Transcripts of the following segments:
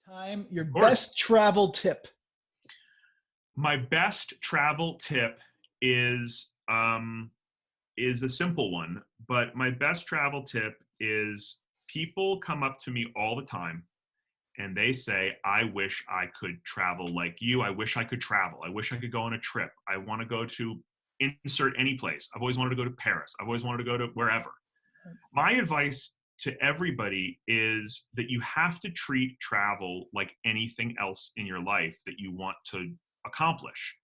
Time, your Of course. best travel tip. My best travel tip is is a simple one, but my best travel tip is people come up to me all the time and they say, I wish I could travel like you. I wish I could travel. I wish I could go on a trip. I want to go to insert any place. I've always wanted to go to Paris. I've always wanted to go to wherever. My advice to everybody is that you have to treat travel like anything else in your life that you want to accomplish.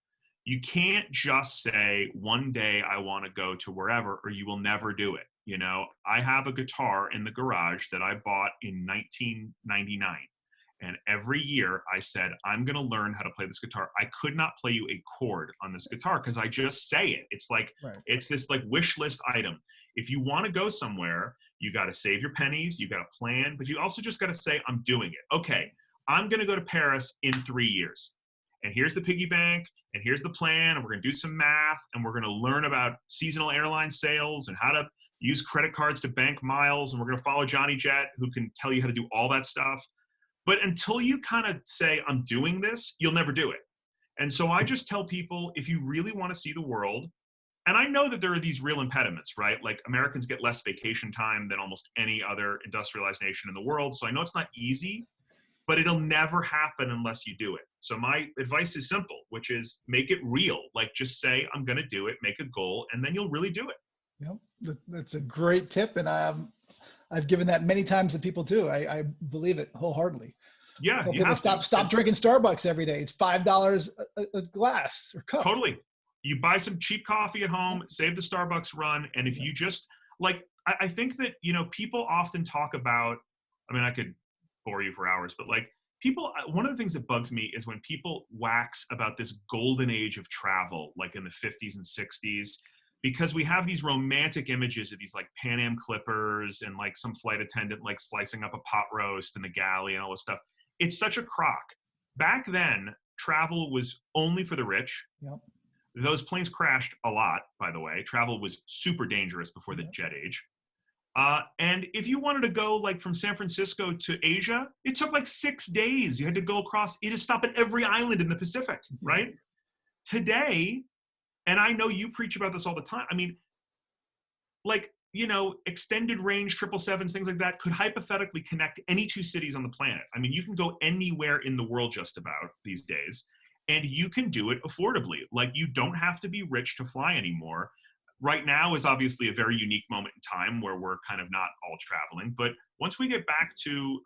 You can't just say one day I want to go to wherever or you will never do it. You know, I have a guitar in the garage that I bought in 1999. And every year I said, I'm going to learn how to play this guitar. I could not play you a chord on this guitar because I just say it. It's like, Right. it's this like wish list item. If you want to go somewhere, you got to save your pennies, you got to plan, but you also just got to say, I'm doing it. Okay, I'm going to go to Paris in 3 years. And here's the piggy bank, and here's the plan, and we're going to do some math, and we're going to learn about seasonal airline sales and how to use credit cards to bank miles, and we're going to follow Johnny Jet, who can tell you how to do all that stuff. But until you kind of say, I'm doing this, you'll never do it. And so I just tell people, if you really want to see the world, and I know that there are these real impediments, right? Like Americans get less vacation time than almost any other industrialized nation in the world. So I know it's not easy, but it'll never happen unless you do it. So my advice is simple, which is make it real. Like just say, I'm going to do it, make a goal, and then you'll really do it. Yep, that's a great tip, and I've given that many times to people too. I believe it wholeheartedly. Yeah, Tell you people have to. stop drinking Starbucks every day. It's $5 a glass or cup. Totally. You buy some cheap coffee at home, save the Starbucks run, and if you just like, I think that people often talk about. I mean, I could bore you for hours, but like people, one of the things that bugs me is when people wax about this golden age of travel, like in the 50s and 60s, because we have these romantic images of these like Pan Am Clippers and like some flight attendant like slicing up a pot roast in the galley and all this stuff. It's such a crock. Back then, travel was only for the rich. Yep. Those planes crashed a lot, by the way. Travel was super dangerous before the jet age. And if you wanted to go like from San Francisco to Asia, it took like 6 days. You had to go across, you had to stop at every island in the Pacific, right? Today, and I know you preach about this all the time. I mean, like, extended range 777s, things like that could hypothetically connect any two cities on the planet. I mean, you can go anywhere in the world just about these days, and you can do it affordably. Like, you don't have to be rich to fly anymore. Right now is obviously a very unique moment in time where we're kind of not all traveling. But once we get back to,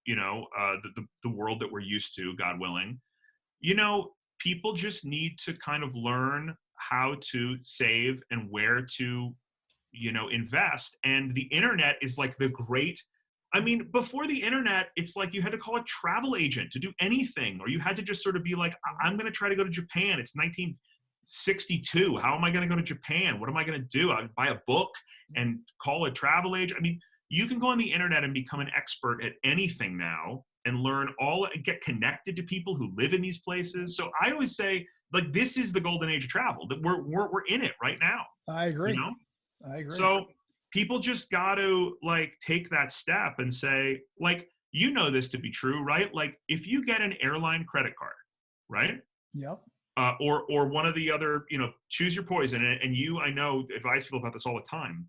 the world that we're used to, God willing, people just need to kind of learn how to save and where to, invest. And the internet is like the great, I mean, before the internet, it's like you had to call a travel agent to do anything, or you had to just sort of be like, I'm going to try to go to Japan. It's 1962. How am I going to go to Japan? What am I going to do? I buy a book and call a travel agent. I mean, you can go on the internet and become an expert at anything now and learn get connected to people who live in these places. So I always say, like, this is the golden age of travel. That we're in it right now. I agree. I agree. So people just got to like take that step and say, like, this to be true, right? Like, if you get an airline credit card, right? Yep. Or one of the other, choose your poison. And I know, advise people about this all the time.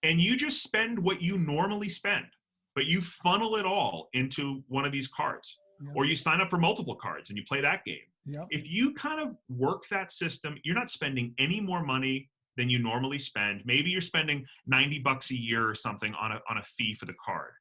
And you just spend what you normally spend, but you funnel it all into one of these cards. Yep. Or you sign up for multiple cards and you play that game. Yep. If you kind of work that system, you're not spending any more money than you normally spend. Maybe you're spending $90 a year or something on a fee for the card.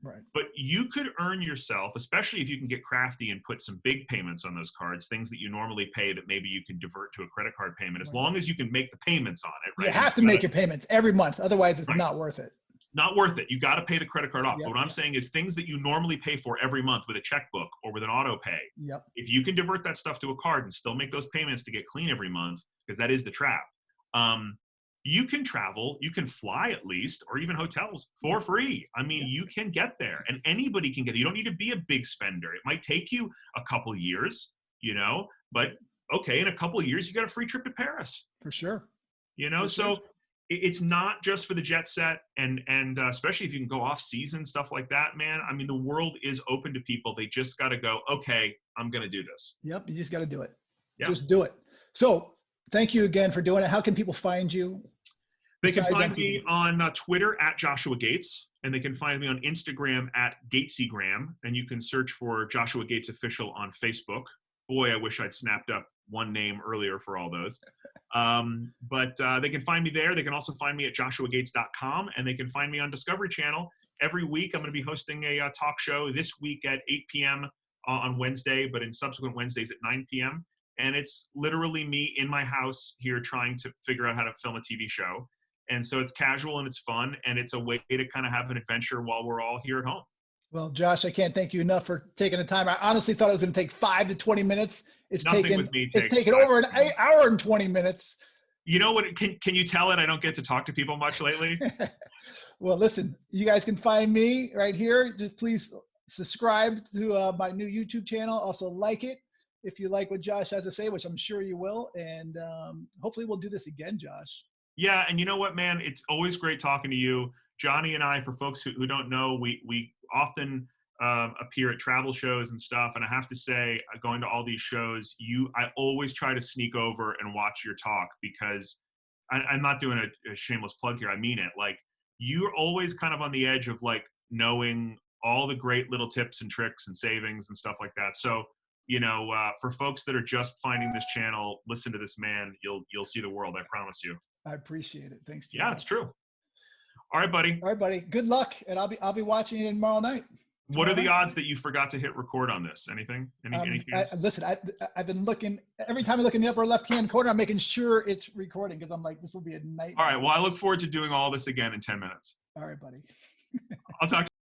Right. But you could earn yourself, especially if you can get crafty and put some big payments on those cards, things that you normally pay that maybe you can divert to a credit card payment, as long as you can make the payments on it. Right? You have to make your payments every month. Otherwise, it's not worth it. Not worth it. You got to pay the credit card off. Yep. But what I'm saying is things that you normally pay for every month with a checkbook or with an auto pay. Yep. If you can divert that stuff to a card and still make those payments to get clean every month, because that is the trap. You can travel, you can fly at least, or even hotels for free. I mean, you can get there, and anybody can get there. You don't need to be a big spender. It might take you a couple years, but okay, in a couple of years, you got a free trip to Paris. For sure. So it's not just for the jet set, and especially if you can go off season, stuff like that, man. I mean, the world is open to people. They just got to go, okay, I'm going to do this. Yep. You just got to do it. Yep. Just do it. So thank you again for doing it. How can people find you? They can Besides find on me on Twitter at Joshua Gates, and they can find me on Instagram at Gatesygram, and you can search for Joshua Gates Official on Facebook. Boy, I wish I'd snapped up one name earlier for all those. But they can find me there. They can also find me at joshuagates.com, and they can find me on Discovery Channel. Every week, I'm going to be hosting a talk show this week at 8 p.m. On Wednesday, but in subsequent Wednesdays at 9 p.m. And it's literally me in my house here trying to figure out how to film a TV show. And so it's casual and it's fun, and it's a way to kind of have an adventure while we're all here at home. Well, Josh, I can't thank you enough for taking the time. I honestly thought it was going to take 5 to 20 minutes. It's Nothing taken with me it's takes taken 5 over an to 20 hour and 20 minutes. You know what? Can you tell it? I don't get to talk to people much lately. Well, listen, you guys can find me right here. Just please subscribe to my new YouTube channel. Also like it if you like what Josh has to say, which I'm sure you will. And hopefully we'll do this again, Josh. Yeah, and you know what, man? It's always great talking to you. Johnny and I, for folks who don't know, we often appear at travel shows and stuff. And I have to say, going to all these shows, I always try to sneak over and watch your talk, because I'm not doing a shameless plug here. I mean it. Like, you're always kind of on the edge of like knowing all the great little tips and tricks and savings and stuff like that. So, you know, for folks that are just finding this channel, listen to this man. You'll see the world. I promise you. I appreciate it. Thanks, Josh. Yeah, it's true. All right, buddy. All right, buddy. Good luck, and I'll be watching it tomorrow night. What are the odds that you forgot to hit record on this? Anything? Listen, I've been looking every time I look in the upper left-hand corner. I'm making sure it's recording, because I'm like, this will be a nightmare. All right. Well, I look forward to doing all this again in 10 minutes. All right, buddy. I'll talk to you.